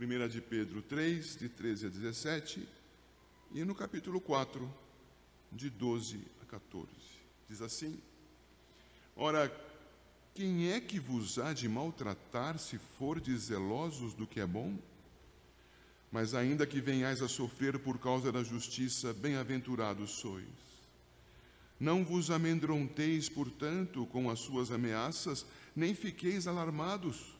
1 de Pedro 3, de 13 a 17, e no capítulo 4, de 12 a 14. Diz assim: Ora, quem é que vos há de maltratar se fordes zelosos do que é bom? Mas ainda que venhais a sofrer por causa da justiça, bem-aventurados sois. Não vos amedronteis, portanto, com as suas ameaças, nem fiqueis alarmados.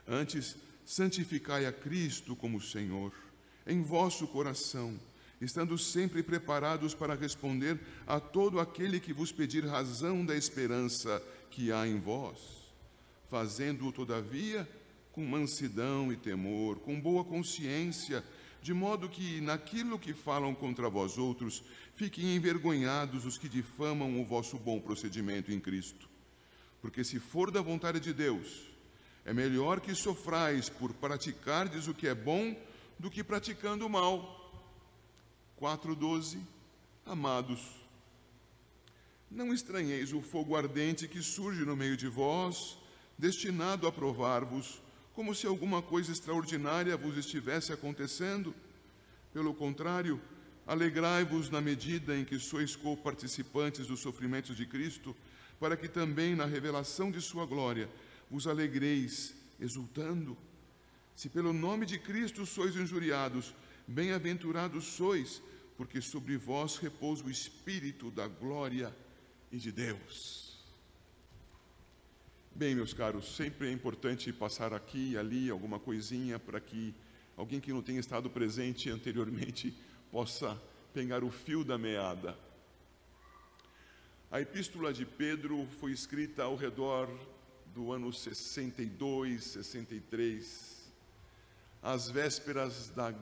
Antes, santificai a Cristo como Senhor, em vosso coração, estando sempre preparados para responder a todo aquele que vos pedir razão da esperança que há em vós, fazendo-o, todavia, com mansidão e temor, com boa consciência, de modo que, naquilo que falam contra vós outros, fiquem envergonhados os que difamam o vosso bom procedimento em Cristo. Porque se for da vontade de Deus, é melhor que sofrais por praticardes o que é bom do que praticando o mal. 4:12. Amados, não estranheis o fogo ardente que surge no meio de vós, destinado a provar-vos, como se alguma coisa extraordinária vos estivesse acontecendo. Pelo contrário, alegrai-vos na medida em que sois co-participantes dos sofrimentos de Cristo, para que também na revelação de sua glória vos alegreis, exultando. Se pelo nome de Cristo sois injuriados, bem-aventurados sois, porque sobre vós repousa o Espírito da glória e de Deus. Bem, meus caros, sempre é importante passar aqui e ali alguma coisinha para que alguém que não tenha estado presente anteriormente possa pegar o fio da meada. A Epístola de Pedro foi escrita ao redor do ano 62, 63, às vésperas da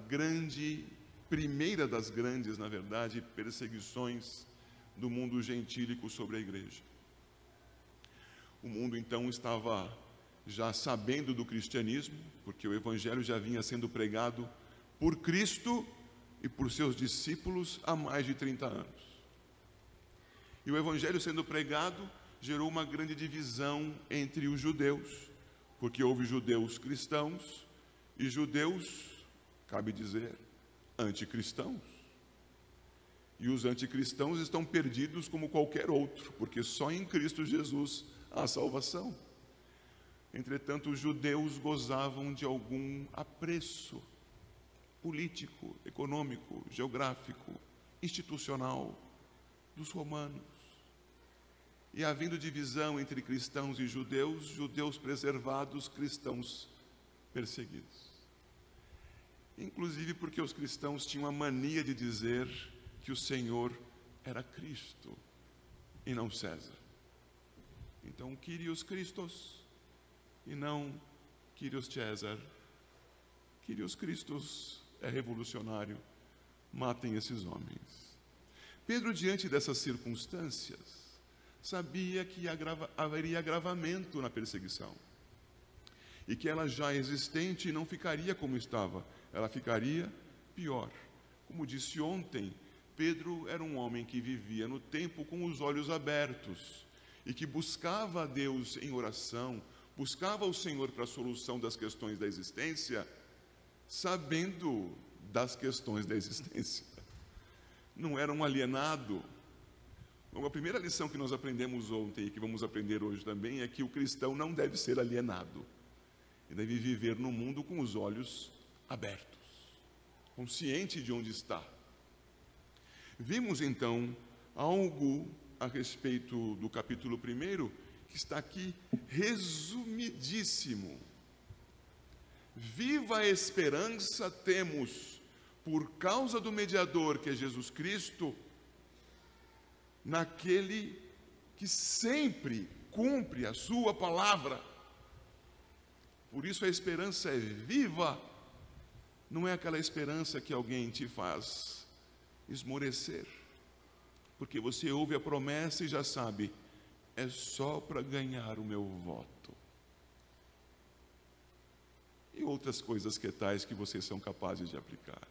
primeira das grandes, na verdade, perseguições do mundo gentílico sobre a igreja. O mundo então estava já sabendo do cristianismo, porque o evangelho já vinha sendo pregado por Cristo e por seus discípulos há mais de 30 anos. E o evangelho sendo pregado gerou uma grande divisão entre os judeus, porque houve judeus cristãos e judeus, cabe dizer, anticristãos. E os anticristãos estão perdidos como qualquer outro, porque só em Cristo Jesus há salvação. Entretanto, os judeus gozavam de algum apreço político, econômico, geográfico, institucional dos romanos. E havendo divisão entre cristãos e judeus, judeus preservados, cristãos perseguidos. Inclusive porque os cristãos tinham a mania de dizer que o Senhor era Cristo e não César. Então, Kyrios Christos e não Kyrios César. Kyrios Christos é revolucionário. Matem esses homens. Pedro, diante dessas circunstâncias, sabia que haveria agravamento na perseguição e que ela já existente não ficaria como estava, ela ficaria pior. Como disse ontem, Pedro era um homem que vivia no tempo com os olhos abertos e que buscava a Deus em oração, buscava o Senhor para a solução das questões da existência, sabendo das questões da existência. Não era um alienado. Bom, a primeira lição que nós aprendemos ontem e que vamos aprender hoje também é que o cristão não deve ser alienado. Ele deve viver no mundo com os olhos abertos, consciente de onde está. Vimos então algo a respeito do capítulo 1, que está aqui resumidíssimo. Viva a esperança temos por causa do mediador que é Jesus Cristo, naquele que sempre cumpre a sua palavra. Por isso a esperança é viva, não é aquela esperança que alguém te faz esmorecer, porque você ouve a promessa e já sabe, é só para ganhar o meu voto. E outras coisas que tais que vocês são capazes de aplicar.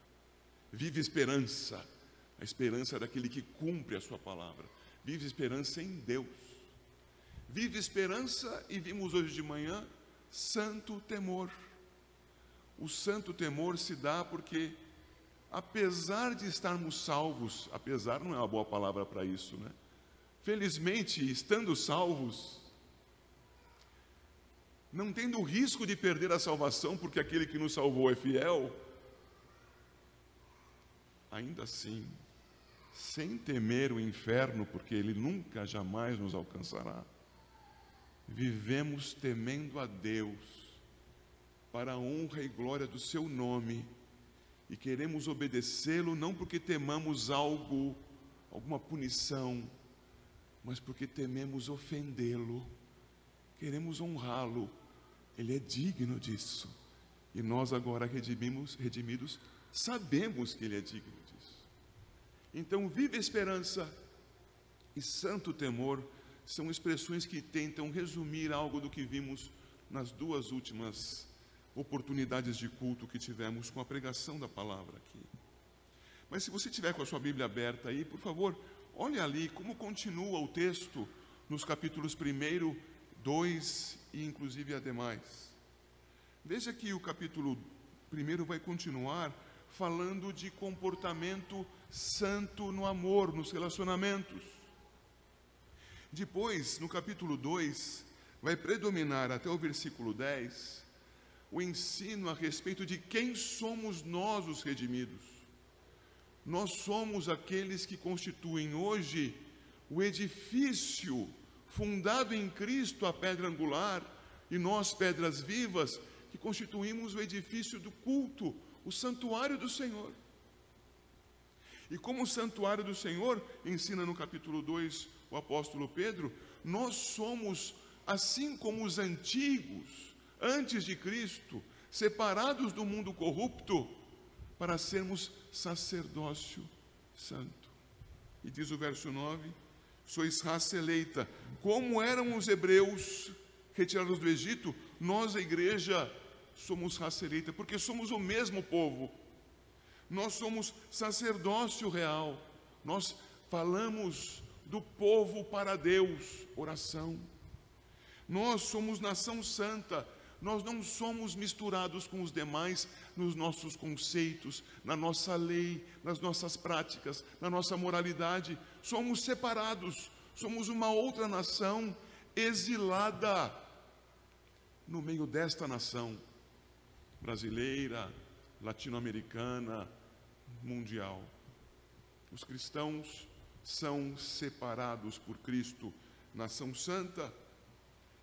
Vive esperança, a esperança daquele que cumpre a sua palavra. Vive esperança em Deus. Vive esperança, e vimos hoje de manhã, santo temor. O santo temor se dá porque, apesar de estarmos salvos, apesar não é uma boa palavra para isso, né? Felizmente, estando salvos, não tendo o risco de perder a salvação, porque aquele que nos salvou é fiel, ainda assim, sem temer o inferno, porque ele nunca, jamais nos alcançará, vivemos temendo a Deus, para a honra e glória do seu nome, e queremos obedecê-lo não porque temamos algo, alguma punição, mas porque tememos ofendê-lo, queremos honrá-lo. Ele é digno disso, e nós agora redimidos, sabemos que ele é digno disso. Então, viva esperança e santo temor são expressões que tentam resumir algo do que vimos nas duas últimas oportunidades de culto que tivemos com a pregação da palavra aqui. Mas se você tiver com a sua Bíblia aberta aí, por favor, olhe ali como continua o texto nos capítulos 1, 2 e inclusive ademais. Veja que o capítulo 1 vai continuar falando de comportamento santo no amor, nos relacionamentos. Depois, no capítulo 2, vai predominar até o versículo 10 o ensino a respeito de quem somos nós os redimidos. Nós somos aqueles que constituem hoje o edifício fundado em Cristo, a pedra angular, e nós, pedras vivas, que constituímos o edifício do culto, o santuário do Senhor. E como o santuário do Senhor, ensina no capítulo 2 o apóstolo Pedro, nós somos, assim como os antigos, antes de Cristo, separados do mundo corrupto, para sermos sacerdócio santo. E diz o verso 9, sois raça eleita, como eram os hebreus retirados do Egito, nós, a igreja, somos raça eleita, porque somos o mesmo povo. Nós somos sacerdócio real, nós falamos do povo para Deus, oração. Nós somos nação santa, nós não somos misturados com os demais nos nossos conceitos, na nossa lei, nas nossas práticas, na nossa moralidade. Somos separados, somos uma outra nação exilada no meio desta nação brasileira, latino-americana, mundial. Os cristãos são separados por Cristo, nação santa,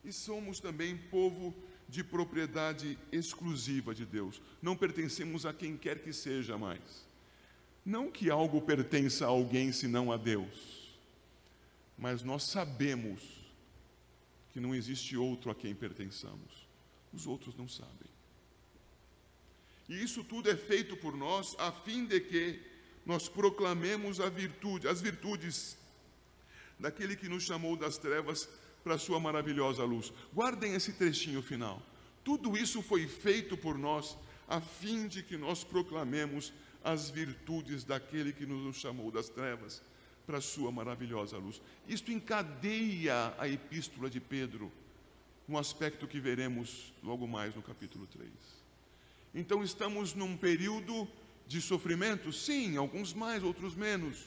e somos também povo de propriedade exclusiva de Deus. Não pertencemos a quem quer que seja mais. Não que algo pertença a alguém senão a Deus, mas nós sabemos que não existe outro a quem pertençamos. Os outros não sabem. E isso tudo é feito por nós a fim de que nós proclamemos as virtudes daquele que nos chamou das trevas para a sua maravilhosa luz. Guardem esse trechinho final. Tudo isso foi feito por nós a fim de que nós proclamemos as virtudes daquele que nos chamou das trevas para a sua maravilhosa luz. Isto encadeia a epístola de Pedro, um aspecto que veremos logo mais no capítulo 3. Então estamos num período de sofrimento? Sim, alguns mais, outros menos.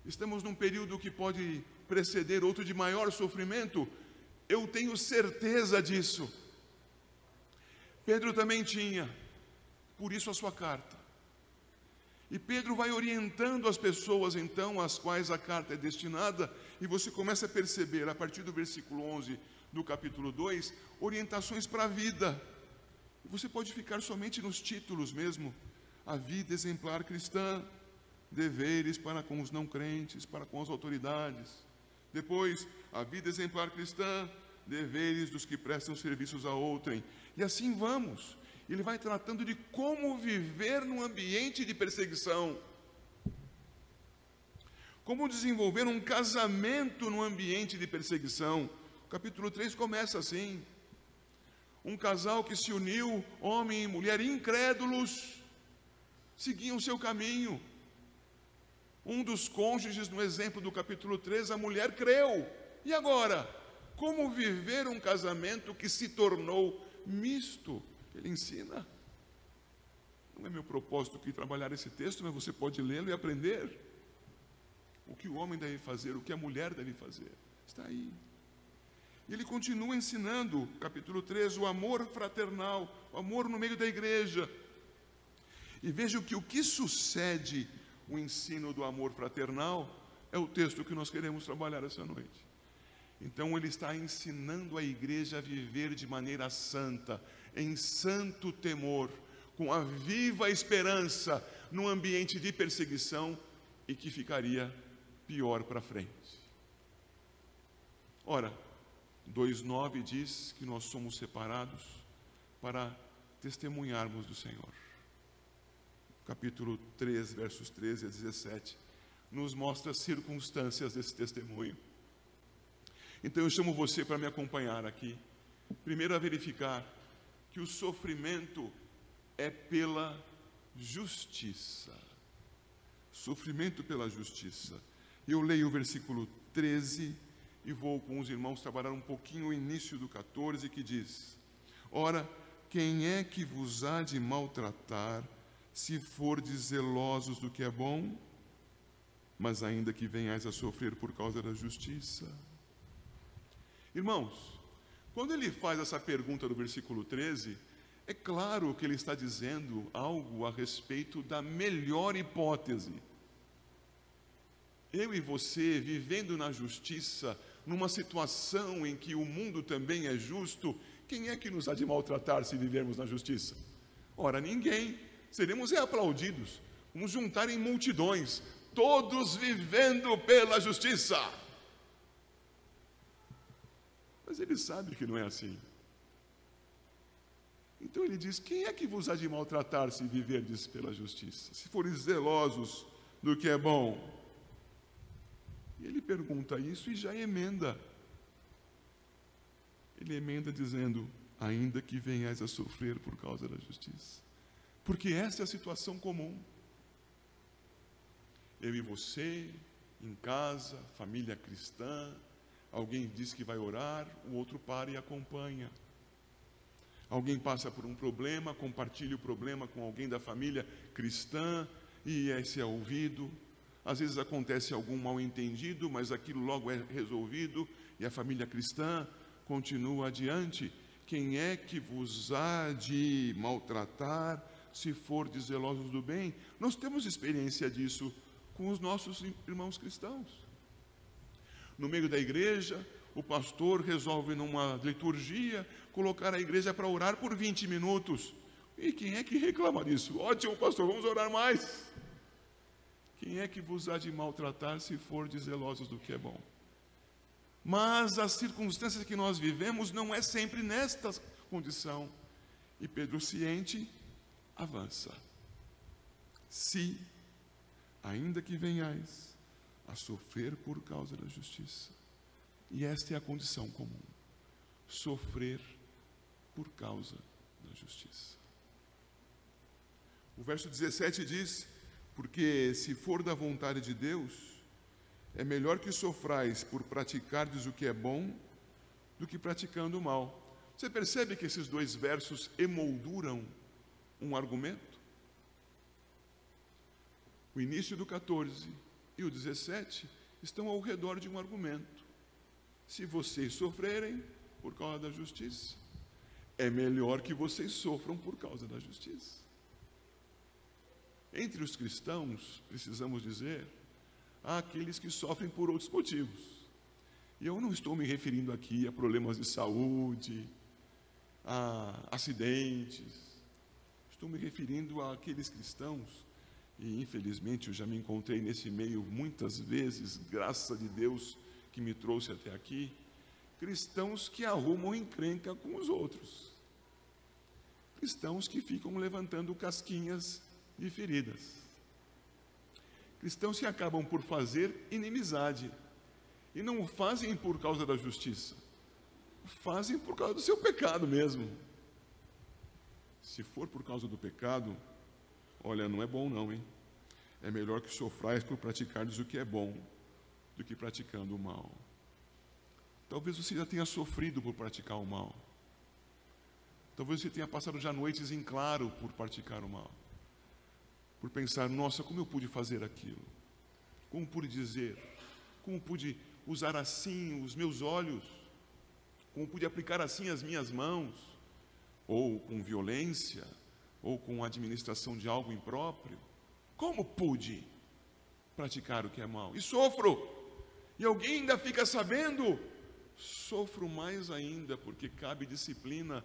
Estamos num período que pode preceder outro de maior sofrimento? Eu tenho certeza disso. Pedro também tinha, por isso a sua carta. E Pedro vai orientando as pessoas, então, às quais a carta é destinada, e você começa a perceber, a partir do versículo 11 do capítulo 2, orientações para a vida. E você pode ficar somente nos títulos mesmo: a vida exemplar cristã, deveres para com os não crentes, para com as autoridades. Depois, a vida exemplar cristã, deveres dos que prestam serviços a outrem. E assim vamos. Ele vai tratando de como viver num ambiente de perseguição. Como desenvolver um casamento num ambiente de perseguição. O capítulo 3 começa assim. Um casal que se uniu, homem e mulher incrédulos, seguiam seu caminho. Um dos cônjuges, no exemplo do capítulo 3, a mulher creu. E agora? Como viver um casamento que se tornou misto? Ele ensina. Não é meu propósito aqui trabalhar esse texto, mas você pode lê-lo e aprender o que o homem deve fazer, o que a mulher deve fazer. Está aí. E ele continua ensinando, capítulo 3, o amor fraternal, o amor no meio da igreja. E veja que o que sucede o ensino do amor fraternal é o texto que nós queremos trabalhar essa noite. Então ele está ensinando a igreja a viver de maneira santa, em santo temor, com a viva esperança num ambiente de perseguição e que ficaria pior para frente. Ora, 2:9 diz que nós somos separados para testemunharmos do Senhor. Capítulo 3, versos 13 a 17, nos mostra as circunstâncias desse testemunho. Então eu chamo você para me acompanhar aqui. Primeiro, a verificar que o sofrimento é pela justiça. Sofrimento pela justiça. Eu leio o versículo 13 e vou com os irmãos trabalhar um pouquinho o início do 14, que diz: ora, quem é que vos há de maltratar, se fordes zelosos do que é bom? Mas ainda que venhais a sofrer por causa da justiça. Irmãos, quando ele faz essa pergunta do versículo 13, é claro que ele está dizendo algo a respeito da melhor hipótese. Eu e você, vivendo na justiça, numa situação em que o mundo também é justo, quem é que nos há de maltratar se vivermos na justiça? Ora, ninguém. Seremos aplaudidos. Vamos juntar em multidões, todos vivendo pela justiça. Mas ele sabe que não é assim. Então ele diz: quem é que vos há de maltratar se viverdes pela justiça? Se forem zelosos do que é bom. E ele pergunta isso e já emenda. Ele emenda dizendo: ainda que venhais a sofrer por causa da justiça. Porque essa é a situação comum. Eu e você, em casa, família cristã, alguém diz que vai orar, o outro para e acompanha. Alguém passa por um problema, compartilha o problema com alguém da família cristã e esse é ouvido. Às vezes acontece algum mal-entendido, mas aquilo logo é resolvido e a família cristã continua adiante. Quem é que vos há de maltratar, se fordes zelosos do bem? Nós temos experiência disso com os nossos irmãos cristãos. No meio da igreja, o pastor resolve numa liturgia colocar a igreja para orar por 20 minutos. E quem é que reclama disso? Ótimo, pastor, vamos orar mais. Quem é que vos há de maltratar, se fordes zelosos do que é bom? Mas as circunstâncias que nós vivemos não é sempre nesta condição. E Pedro, ciente, avança. Se, ainda que venhais a sofrer por causa da justiça. E esta é a condição comum. Sofrer por causa da justiça. O verso 17 diz: porque se for da vontade de Deus, é melhor que sofrais por praticardes o que é bom, do que praticando o mal. Você percebe que esses dois versos emolduram um argumento? O início do 14 e o 17 estão ao redor de um argumento. Se vocês sofrerem por causa da justiça, é melhor que vocês sofram por causa da justiça. Entre os cristãos, precisamos dizer, há aqueles que sofrem por outros motivos. E eu não estou me referindo aqui a problemas de saúde, a acidentes. Estou me referindo àqueles cristãos, e infelizmente eu já me encontrei nesse meio muitas vezes, graças a Deus que me trouxe até aqui, cristãos que arrumam encrenca com os outros. Cristãos que ficam levantando casquinhas de feridas. Cristãos que acabam por fazer inimizade. E não o fazem por causa da justiça. Fazem por causa do seu pecado mesmo. Se for por causa do pecado, olha, não é bom não, hein? É melhor que sofrais por praticardes o que é bom, do que praticando o mal. Talvez você já tenha sofrido por praticar o mal. Talvez você tenha passado já noites em claro por praticar o mal. por pensar, nossa, como eu pude fazer aquilo? Como pude dizer? Como pude usar assim os meus olhos? Como pude aplicar assim as minhas mãos? Ou com violência? Ou com administração de algo impróprio? Como pude praticar o que é mal? E sofro! E alguém ainda fica sabendo? Sofro mais ainda, porque cabe disciplina,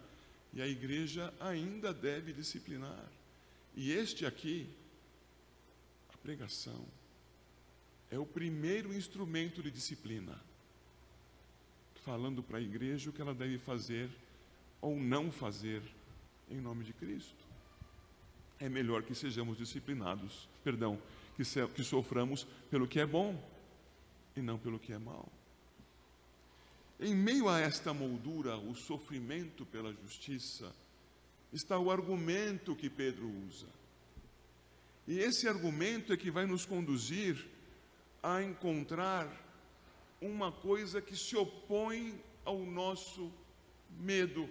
e a igreja ainda deve disciplinar. E este aqui, a pregação, é o primeiro instrumento de disciplina, falando para a igreja o que ela deve fazer ou não fazer em nome de Cristo. É melhor que sejamos disciplinados, que soframos pelo que é bom e não pelo que é mal. Em meio a esta moldura, o sofrimento pela justiça, está o argumento que Pedro usa. E esse argumento é que vai nos conduzir a encontrar uma coisa que se opõe ao nosso medo.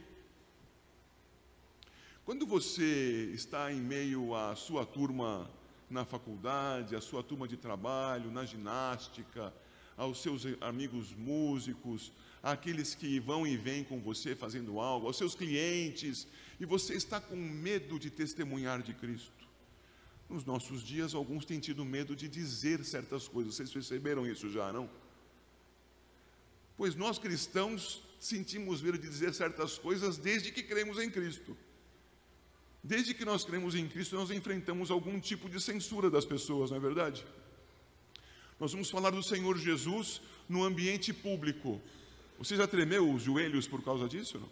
Quando você está em meio à sua turma na faculdade, à sua turma de trabalho, na ginástica, aos seus amigos músicos, àqueles que vão e vêm com você fazendo algo, aos seus clientes, e você está com medo de testemunhar de Cristo. Nos nossos dias, alguns têm tido medo de dizer certas coisas. Vocês perceberam isso já, não? Pois nós cristãos sentimos medo de dizer certas coisas desde que cremos em Cristo. Desde que nós cremos em Cristo, nós enfrentamos algum tipo de censura das pessoas, não é verdade? Nós vamos falar do Senhor Jesus no ambiente público. Você já tremeu os joelhos por causa disso, não?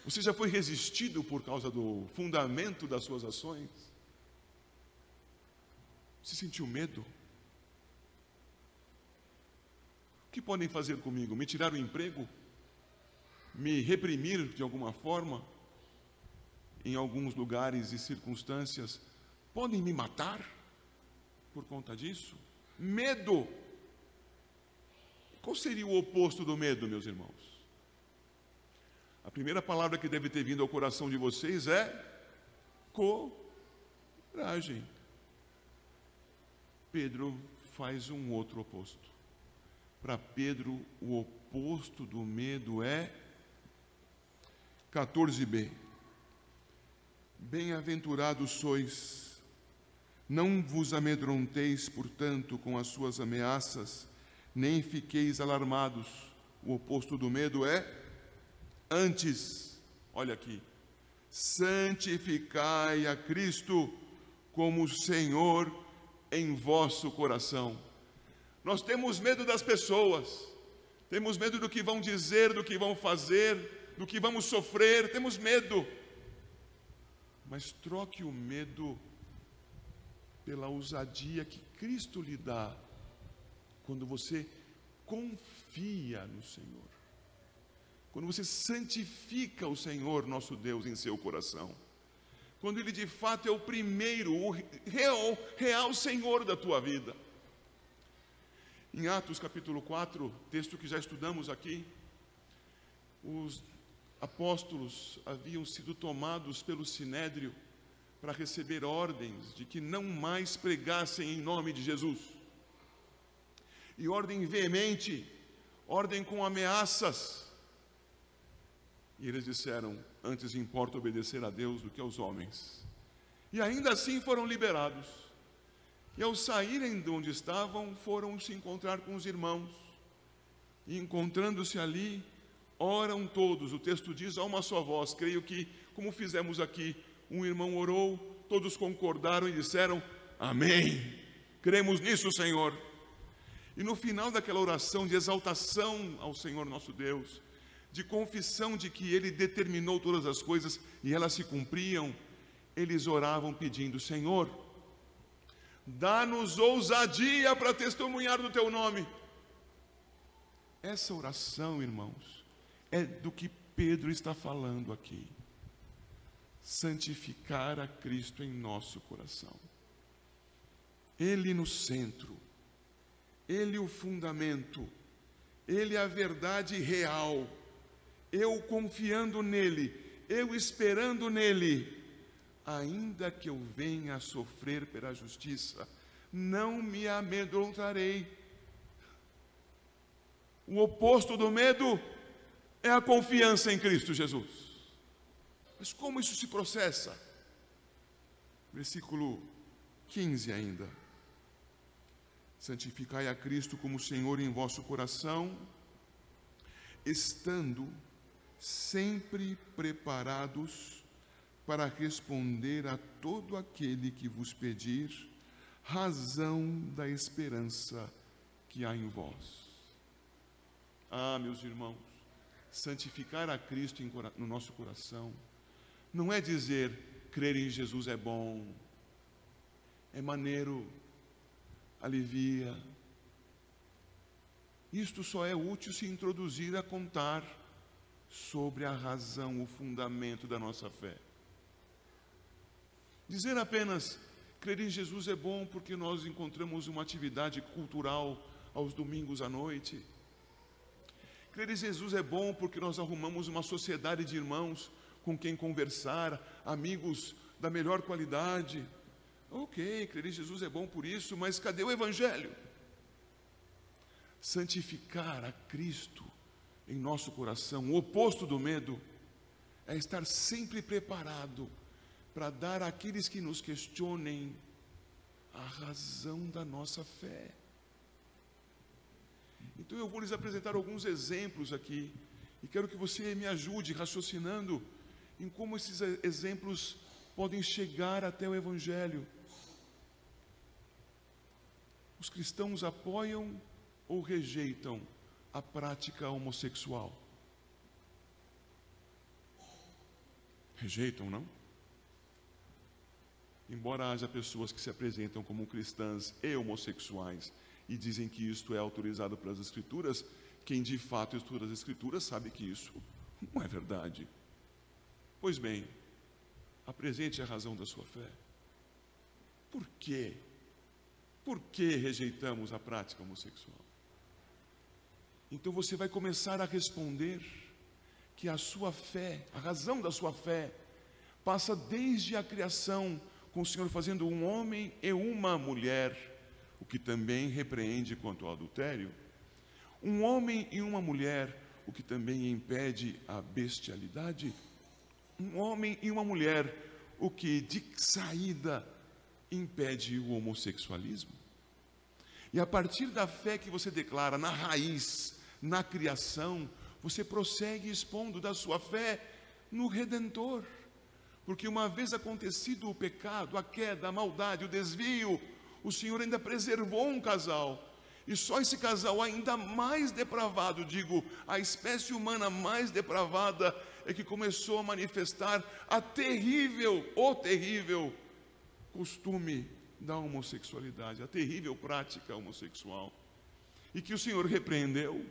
Você já foi resistido por causa do fundamento das suas ações? Você sentiu medo? O que podem fazer comigo? Me tirar o emprego? Me reprimir de alguma forma? Em alguns lugares e circunstâncias, podem me matar por conta disso? Medo. Qual seria o oposto do medo, meus irmãos? A primeira palavra que deve ter vindo ao coração de vocês é coragem. Pedro faz um outro oposto. Para Pedro, o oposto do medo é 14b. Bem-aventurados sois, não vos amedronteis, portanto, com as suas ameaças, nem fiqueis alarmados. O oposto do medo é antes, olha aqui, santificai a Cristo como Senhor em vosso coração. Nós temos medo das pessoas, temos medo do que vão dizer, do que vão fazer, do que vamos sofrer, temos medo. Mas troque o medo pela ousadia que Cristo lhe dá, quando você confia no Senhor, quando você santifica o Senhor nosso Deus em seu coração, quando Ele de fato é o primeiro, o real Senhor da tua vida. Em Atos capítulo 4, texto que já estudamos aqui, os apóstolos haviam sido tomados pelo Sinédrio para receber ordens de que não mais pregassem em nome de Jesus. E ordem veemente, ordem com ameaças. E eles disseram, antes importa obedecer a Deus do que aos homens. E ainda assim foram liberados. E ao saírem de onde estavam, foram se encontrar com os irmãos. E encontrando-se ali, oram todos, o texto diz a uma só voz. Creio que, como fizemos aqui, um irmão orou, todos concordaram e disseram, amém, cremos nisso, Senhor. E no final daquela oração de exaltação ao Senhor nosso Deus, de confissão de que Ele determinou todas as coisas e elas se cumpriam, eles oravam pedindo, Senhor, dá-nos ousadia para testemunhar do Teu nome. Essa oração, irmãos, é do que Pedro está falando aqui. Santificar a Cristo em nosso coração. Ele no centro. Ele o fundamento. Ele a verdade real. Eu confiando nele. Eu esperando nele. ainda que eu venha a sofrer pela justiça, não me amedrontarei. O oposto do medo é a confiança em Cristo Jesus. Mas como isso se processa? Versículo 15 ainda. Santificai a Cristo como Senhor em vosso coração, estando sempre preparados para responder a todo aquele que vos pedir razão da esperança que há em vós. Ah, meus irmãos, santificar a Cristo no nosso coração não é dizer crer em Jesus é bom, é maneiro, alivia. Isto só é útil se introduzir a contar sobre a razão, o fundamento da nossa fé. Dizer apenas crer em Jesus é bom porque nós encontramos uma atividade cultural aos domingos à noite. Crer em Jesus é bom porque nós arrumamos uma sociedade de irmãos com quem conversar, amigos da melhor qualidade. Ok, crer em Jesus é bom por isso, mas cadê o Evangelho? Santificar a Cristo em nosso coração, o oposto do medo, é estar sempre preparado para dar àqueles que nos questionem a razão da nossa fé. Então eu vou lhes apresentar alguns exemplos aqui, e quero que você me ajude raciocinando em como esses exemplos podem chegar até o Evangelho. Os cristãos apoiam ou rejeitam a prática homossexual? Rejeitam, não? Embora haja pessoas que se apresentam como cristãs e homossexuais e dizem que isto é autorizado pelas Escrituras, quem de fato estuda as Escrituras sabe que isso não é verdade. Pois bem, apresente a razão da sua fé. Por quê? Por que rejeitamos a prática homossexual? Então você vai começar a responder que a sua fé, a razão da sua fé, passa desde a criação, com o Senhor fazendo um homem e uma mulher, o que também repreende quanto ao adultério. Um homem e uma mulher, o que também impede a bestialidade. Um homem e uma mulher, o que de saída impede o homossexualismo. E a partir da fé que você declara na raiz, na criação, você prossegue expondo da sua fé no Redentor. Porque uma vez acontecido o pecado, a queda, a maldade, o desvio, o Senhor ainda preservou um casal. E só esse casal ainda mais depravado, digo, a espécie humana mais depravada, é que começou a manifestar o terrível costume da homossexualidade, a terrível prática homossexual. E que o Senhor repreendeu,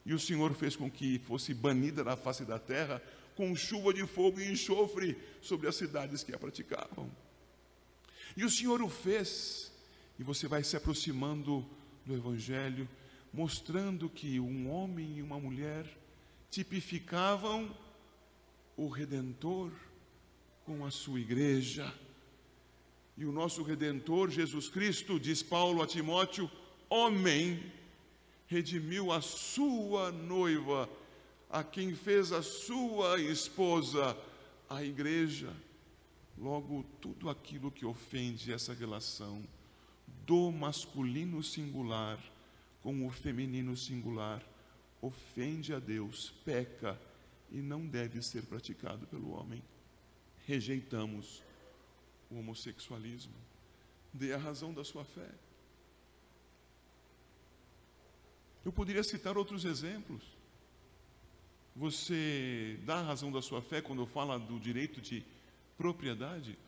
e o Senhor fez com que fosse banida da face da terra, com chuva de fogo e enxofre sobre as cidades que a praticavam. E o Senhor o fez, e você vai se aproximando do Evangelho, mostrando que um homem e uma mulher tipificavam o Redentor com a sua igreja. E o nosso Redentor, Jesus Cristo, diz Paulo a Timóteo, homem, redimiu a sua noiva, a quem fez a sua esposa, a igreja. Logo, tudo aquilo que ofende essa relação do masculino singular com o feminino singular ofende a Deus, peca e não deve ser praticado pelo homem. Rejeitamos o homossexualismo. Dê a razão da sua fé. Eu poderia citar outros exemplos. Você dá a razão da sua fé quando fala do direito de propriedade?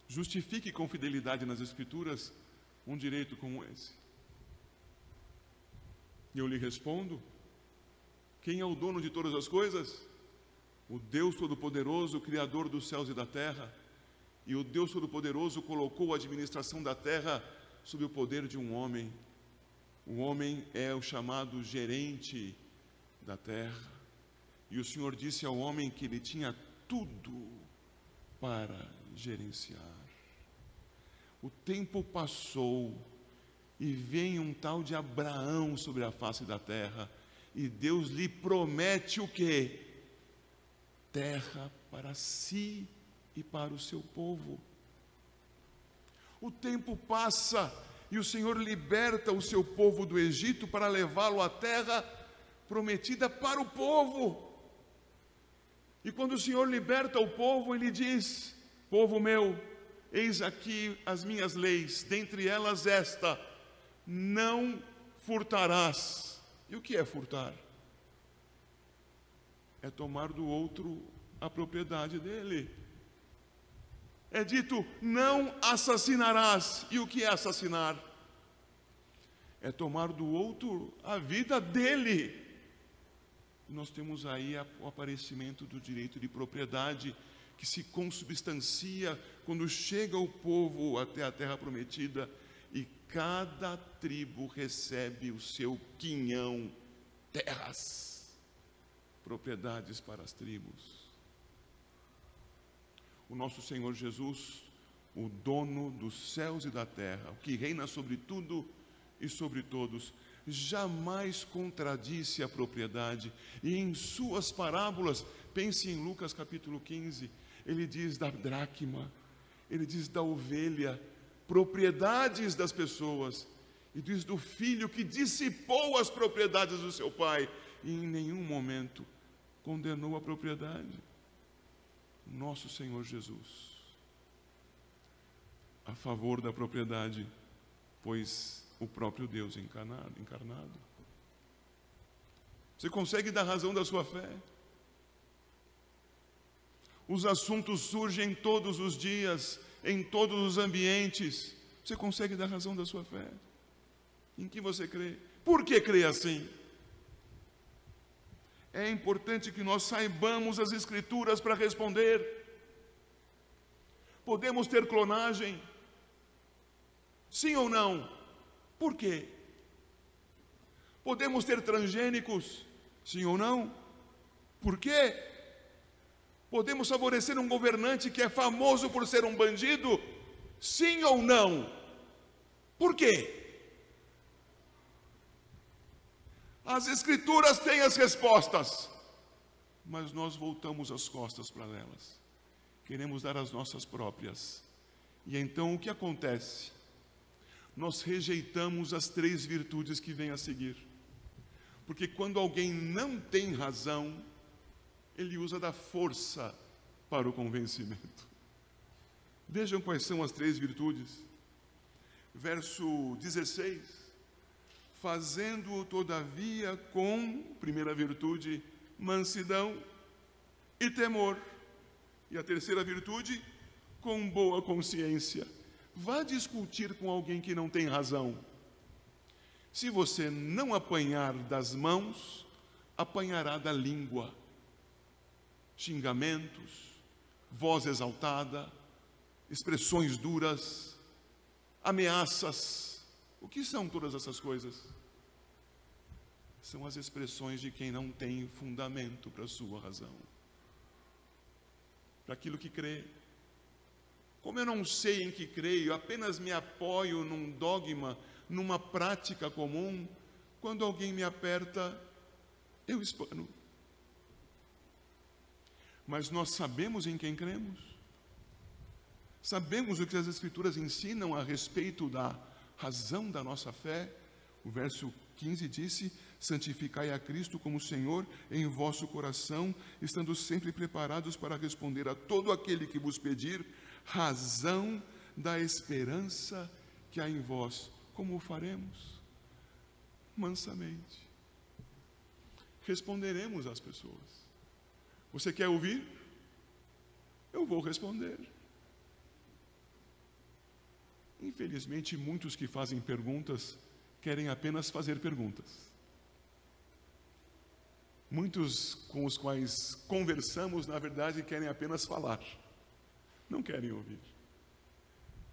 Justifique com fidelidade nas Escrituras um direito como esse. E eu lhe respondo: quem é o dono de todas as coisas? O Deus Todo-Poderoso, Criador dos céus e da terra. E o Deus Todo-Poderoso colocou a administração da terra sob o poder de um homem. O homem é o chamado gerente da terra. E o Senhor disse ao homem que ele tinha tudo para gerenciar. O tempo passou e vem um tal de Abraão sobre a face da terra. E Deus lhe promete o quê? Terra para si e para o seu povo. O tempo passa e o Senhor liberta o seu povo do Egito para levá-lo à terra prometida para o povo. E quando o Senhor liberta o povo, Ele diz: povo meu, eis aqui as minhas leis, dentre elas esta: não furtarás. E o que é furtar? É tomar do outro a propriedade dele. É dito: não assassinarás. E o que é assassinar? É tomar do outro a vida dele. Nós temos aí o aparecimento do direito de propriedade, que se consubstancia quando chega o povo até a terra prometida e cada tribo recebe o seu quinhão, terras, propriedades para as tribos. O nosso Senhor Jesus, o dono dos céus e da terra, o que reina sobre tudo e sobre todos, jamais contradisse a propriedade. E em suas parábolas, pense em Lucas capítulo 15, ele diz da dracma, ele diz da ovelha, propriedades das pessoas, e diz do filho que dissipou as propriedades do seu pai, e em nenhum momento condenou a propriedade. Nosso Senhor Jesus, a favor da propriedade, pois o próprio Deus encarnado. Você consegue dar razão da sua fé? Os assuntos surgem todos os dias, em todos os ambientes. Você consegue dar razão da sua fé? Em que você crê? Por que crê assim? É importante que nós saibamos as Escrituras para responder. Podemos ter clonagem? Sim ou não? Por quê? Podemos ter transgênicos? Sim ou não? Por quê? Podemos favorecer um governante que é famoso por ser um bandido? Sim ou não? Por quê? As Escrituras têm as respostas, mas nós voltamos as costas para elas. Queremos dar as nossas próprias. E então o que acontece? Nós rejeitamos as 3 virtudes que vêm a seguir. Porque quando alguém não tem razão, ele usa da força para o convencimento. Vejam quais são as 3 virtudes. Verso 16. Fazendo-o todavia com, primeira virtude, mansidão e temor. E a terceira virtude, com boa consciência. Vá discutir com alguém que não tem razão. Se você não apanhar das mãos, apanhará da língua. Xingamentos, voz exaltada, expressões duras, ameaças. O que são todas essas coisas? São as expressões de quem não tem fundamento para a sua razão, para aquilo que crê. Como eu não sei em que creio, apenas me apoio num dogma, numa prática comum, quando alguém me aperta, eu espano. Mas nós sabemos em quem cremos. Sabemos o que as Escrituras ensinam a respeito da razão da nossa fé. O verso 15 disse: santificai a Cristo como Senhor em vosso coração, estando sempre preparados para responder a todo aquele que vos pedir razão da esperança que há em vós. Como o faremos? Mansamente. Responderemos às pessoas. Você quer ouvir? Eu vou responder. Infelizmente, muitos que fazem perguntas querem apenas fazer perguntas. Muitos com os quais conversamos, na verdade, querem apenas falar. Não querem ouvir.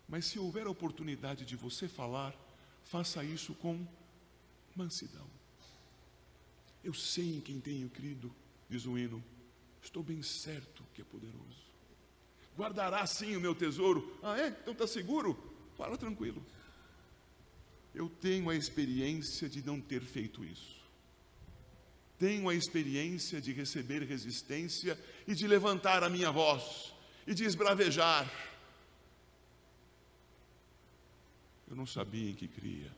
Mas se houver a oportunidade de você falar, faça isso com mansidão. Eu sei em quem tenho crido, diz o hino, estou bem certo que é poderoso. Guardará sim o meu tesouro. Ah, é? Então está seguro? Fala tranquilo. Eu tenho a experiência de não ter feito isso. Tenho a experiência de receber resistência e de levantar a minha voz e de esbravejar. Eu não sabia em que cria.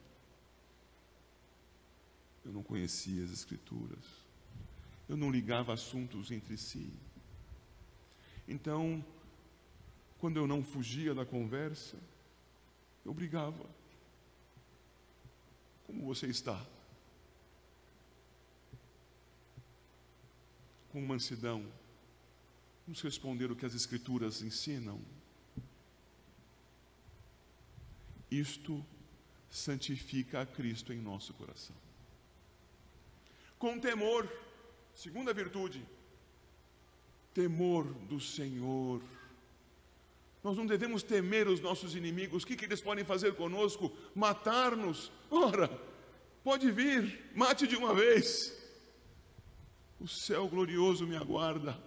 Eu não conhecia as Escrituras. Eu não ligava assuntos entre si. Então, quando eu não fugia da conversa, eu brigava. Como você está? Com mansidão, vamos responder o que as Escrituras ensinam. Isto santifica a Cristo em nosso coração. Com temor, segunda virtude, temor do Senhor. Nós não devemos temer os nossos inimigos. O que eles podem fazer conosco? Matar-nos. Ora, pode vir, mate de uma vez. O céu glorioso me aguarda.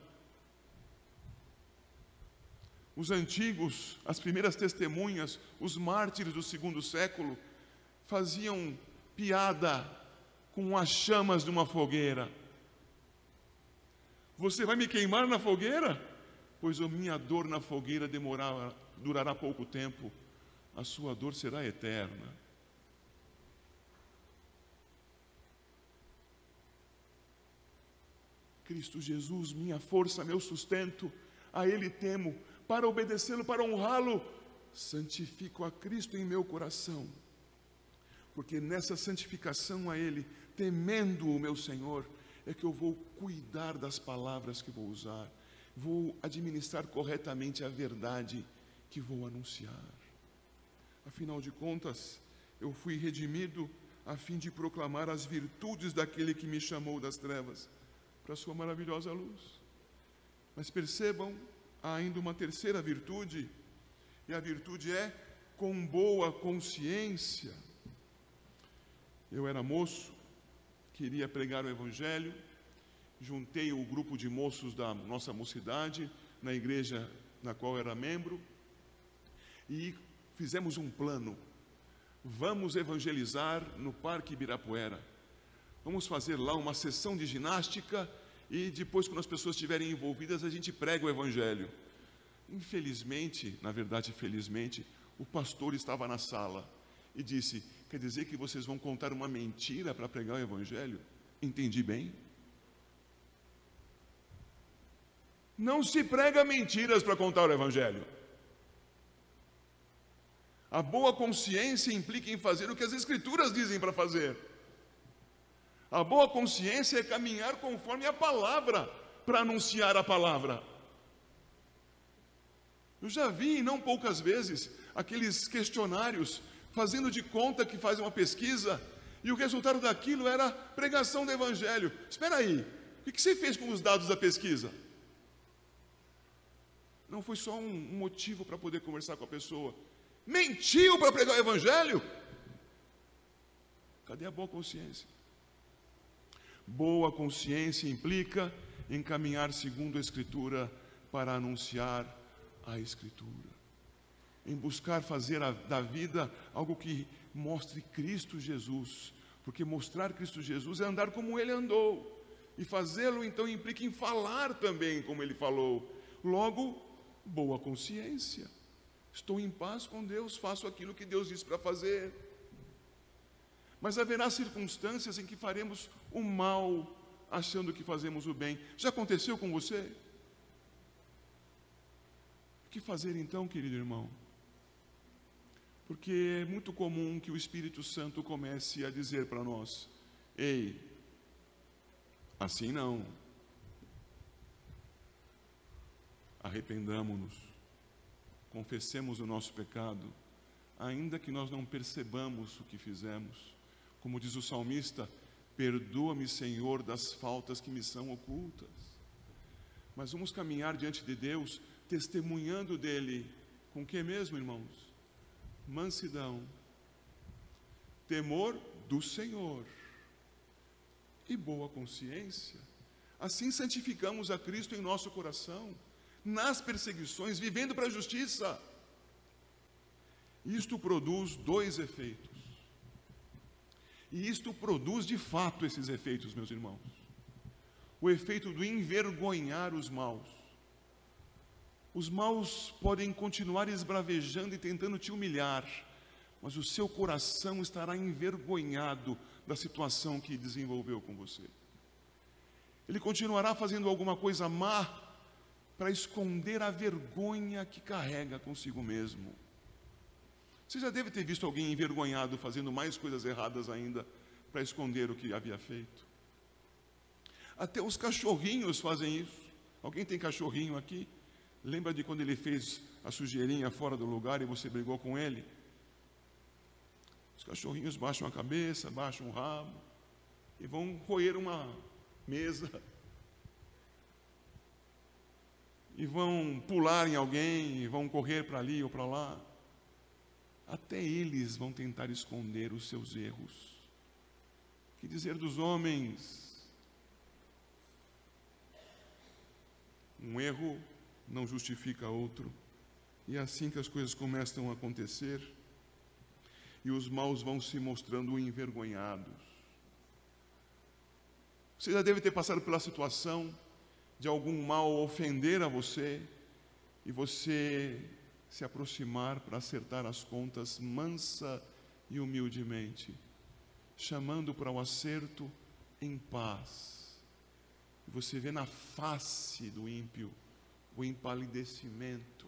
Os antigos, as primeiras testemunhas, os mártires do segundo século, faziam piada com as chamas de uma fogueira. Você vai me queimar na fogueira? Pois a minha dor na fogueira durará pouco tempo, a sua dor será eterna. Cristo Jesus, minha força, meu sustento, a Ele temo, para obedecê-lo, para honrá-lo, santifico a Cristo em meu coração, porque nessa santificação a Ele, temendo o meu Senhor, é que eu vou cuidar das palavras que vou usar, vou administrar corretamente a verdade que vou anunciar. Afinal de contas, eu fui redimido a fim de proclamar as virtudes daquele que me chamou das trevas para a sua maravilhosa luz. Mas percebam, há ainda uma terceira virtude, e a virtude é com boa consciência. Eu era moço, queria pregar o Evangelho, juntei o grupo de moços da nossa mocidade, na igreja na qual era membro, e fizemos um plano. Vamos evangelizar no Parque Ibirapuera. Vamos fazer lá uma sessão de ginástica e depois, quando as pessoas estiverem envolvidas, a gente prega o Evangelho. Infelizmente, na verdade, felizmente, o pastor estava na sala e disse: quer dizer que vocês vão contar uma mentira para pregar o Evangelho? Entendi bem? Não se prega mentiras para contar o Evangelho. A boa consciência implica em fazer o que as Escrituras dizem para fazer. A boa consciência é caminhar conforme a palavra, para anunciar a palavra. Eu já vi, não poucas vezes, aqueles questionários fazendo de conta que fazem uma pesquisa e o resultado daquilo era pregação do Evangelho. Espera aí, o que você fez com os dados da pesquisa? Não foi só um motivo para poder conversar com a pessoa. Mentiu para pregar o Evangelho? Cadê a boa consciência? Boa consciência implica em caminhar segundo a Escritura para anunciar a Escritura. Em buscar fazer da vida algo que mostre Cristo Jesus. Porque mostrar Cristo Jesus é andar como Ele andou. E fazê-lo então implica em falar também como Ele falou. Logo, boa consciência. Estou em paz com Deus, faço aquilo que Deus disse para fazer. Mas haverá circunstâncias em que faremos o mal, achando que fazemos o bem. Já aconteceu com você? O que fazer então, querido irmão? Porque é muito comum que o Espírito Santo comece a dizer para nós: ei, assim não. Arrependamo-nos, confessemos o nosso pecado, ainda que nós não percebamos o que fizemos. Como diz o salmista: perdoa-me, Senhor, das faltas que me são ocultas. Mas vamos caminhar diante de Deus, testemunhando dele, com o que mesmo, irmãos? Mansidão, temor do Senhor. e boa consciência. Assim santificamos a Cristo em nosso coração, nas perseguições, vivendo para a justiça. Isto produz dois efeitos. E isto produz de fato esses efeitos, meus irmãos. O efeito do envergonhar os maus. Os maus podem continuar esbravejando e tentando te humilhar, mas o seu coração estará envergonhado da situação que desenvolveu com você. Ele continuará fazendo alguma coisa má para esconder a vergonha que carrega consigo mesmo. Você já deve ter visto alguém envergonhado fazendo mais coisas erradas ainda para esconder o que havia feito. Até os cachorrinhos fazem isso. Alguém tem cachorrinho aqui? Lembra de quando ele fez a sujeirinha fora do lugar e você brigou com ele? Os cachorrinhos baixam a cabeça, baixam o rabo e vão roer uma mesa. E vão pular em alguém, e vão correr para ali ou para lá. Até eles vão tentar esconder os seus erros. Que dizer dos homens? Um erro não justifica outro. E é assim que as coisas começam a acontecer. E os maus vão se mostrando envergonhados. Você já deve ter passado pela situação de algum mal ofender a você e você se aproximar para acertar as contas mansa e humildemente, chamando para o acerto em paz. E você vê na face do ímpio o empalidecimento.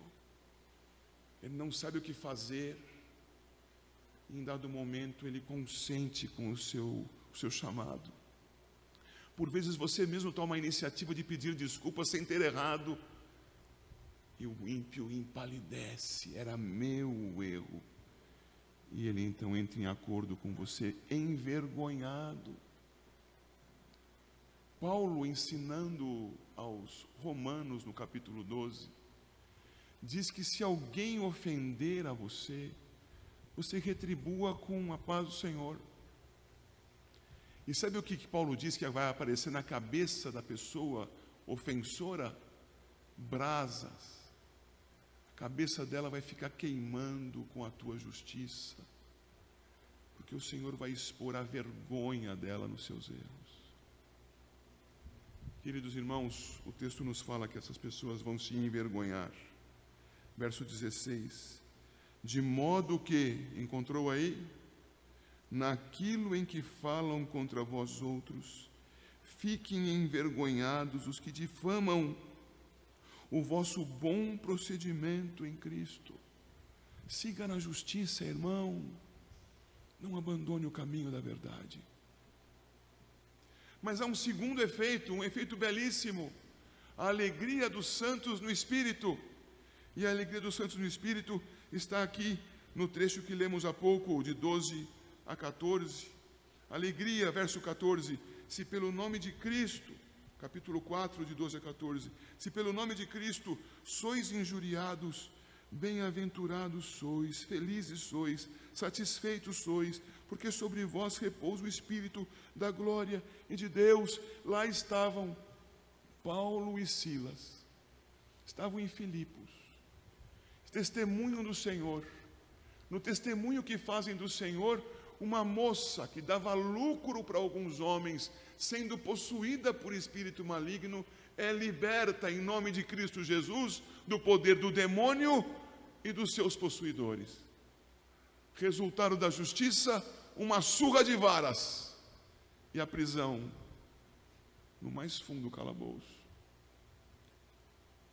Ele não sabe o que fazer. E em dado momento ele consente com o seu chamado. Por vezes você mesmo toma a iniciativa de pedir desculpas sem ter errado. E o ímpio empalidece, era meu o erro. E ele então entra em acordo com você, envergonhado. Paulo, ensinando aos romanos no capítulo 12, diz que se alguém ofender a você, você retribua com a paz do Senhor. E sabe o que Paulo diz que vai aparecer na cabeça da pessoa ofensora? Brasas. A cabeça dela vai ficar queimando com a tua justiça, porque o Senhor vai expor a vergonha dela nos seus erros. Queridos irmãos, o texto nos fala que essas pessoas vão se envergonhar. Verso 16: de modo que, encontrou aí? Naquilo em que falam contra vós outros, fiquem envergonhados os que difamam o vosso bom procedimento em Cristo. Siga na justiça, irmão. Não abandone o caminho da verdade. Mas há um segundo efeito, um efeito belíssimo. A alegria dos santos no Espírito. E a alegria dos santos no Espírito está aqui no trecho que lemos há pouco, de 12 a 14. Alegria, verso 14. Se pelo nome de Cristo, capítulo 4, de 12 a 14. Se pelo nome de Cristo sois injuriados, bem-aventurados sois, felizes sois, satisfeitos sois, porque sobre vós repousa o Espírito da glória e de Deus. Lá estavam Paulo e Silas, estavam em Filipos, testemunham do Senhor. No testemunho que fazem do Senhor, uma moça que dava lucro para alguns homens, sendo possuída por espírito maligno, é liberta em nome de Cristo Jesus do poder do demônio e dos seus possuidores. Resultado da justiça, uma surra de varas e a prisão no mais fundo calabouço.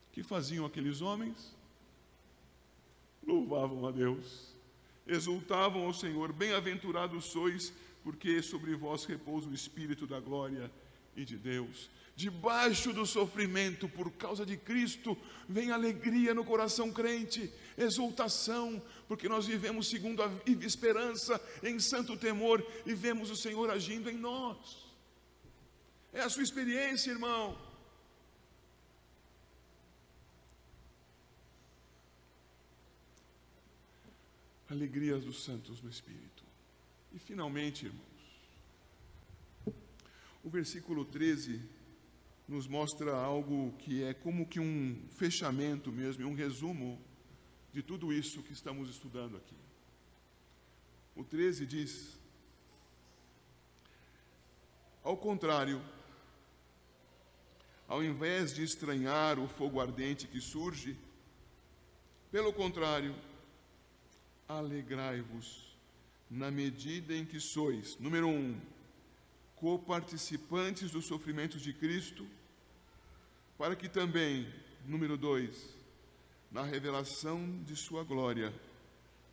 O que faziam aqueles homens? Louvavam a Deus, exultavam ao Senhor. Bem-aventurados sois, porque sobre vós repousa o Espírito da glória e de Deus. Debaixo do sofrimento por causa de Cristo, vem alegria no coração crente, exultação, porque nós vivemos segundo a viva esperança, em santo temor, e vemos o Senhor agindo em nós. É a sua experiência, irmão. Alegria dos santos no Espírito. E finalmente, irmãos, O versículo 13 nos mostra algo que é como que um fechamento mesmo, um resumo de tudo isso que estamos estudando aqui. O 13 diz: ao contrário, ao invés de estranhar o fogo ardente que surge, pelo contrário, alegrai-vos na medida em que sois, número 1, coparticipantes dos sofrimentos de Cristo, para que também, número 2, na revelação de sua glória,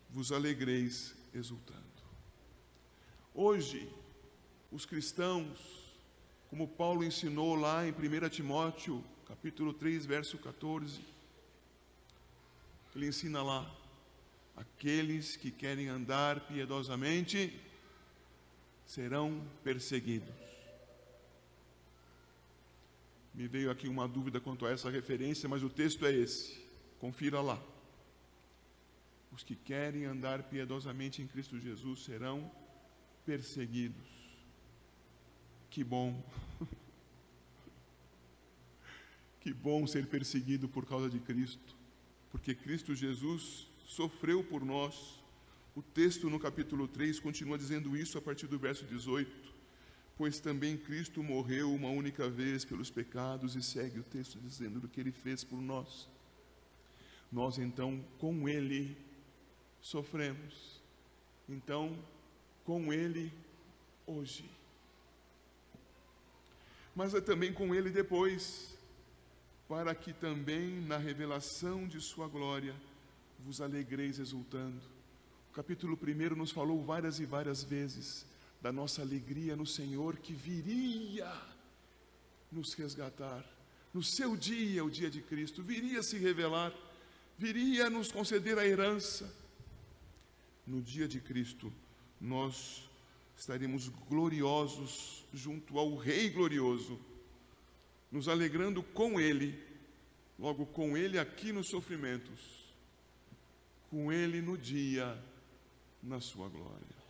vos alegreis exultando. Hoje, os cristãos, como Paulo ensinou lá em 1 Timóteo, capítulo 3, verso 14, ele ensina lá: aqueles que querem andar piedosamente serão perseguidos. Me veio aqui uma dúvida quanto a essa referência, mas o texto é esse. Confira lá. Os que querem andar piedosamente em Cristo Jesus serão perseguidos. Que bom. Que bom ser perseguido por causa de Cristo, porque Cristo Jesus sofreu por nós. O texto no capítulo 3 continua dizendo isso a partir do verso 18. Pois também Cristo morreu uma única vez pelos pecados, e segue o texto dizendo do que Ele fez por nós. Nós então com Ele sofremos, então com Ele hoje. Mas é também com Ele depois, para que também na revelação de sua glória vos alegreis exultando. O capítulo 1 nos falou várias e várias vezes da nossa alegria no Senhor, que viria nos resgatar. No seu dia, o dia de Cristo, viria se revelar, viria nos conceder a herança. No dia de Cristo, nós estaremos gloriosos junto ao Rei glorioso, nos alegrando com Ele, logo com Ele aqui nos sofrimentos, com Ele no dia, na sua glória.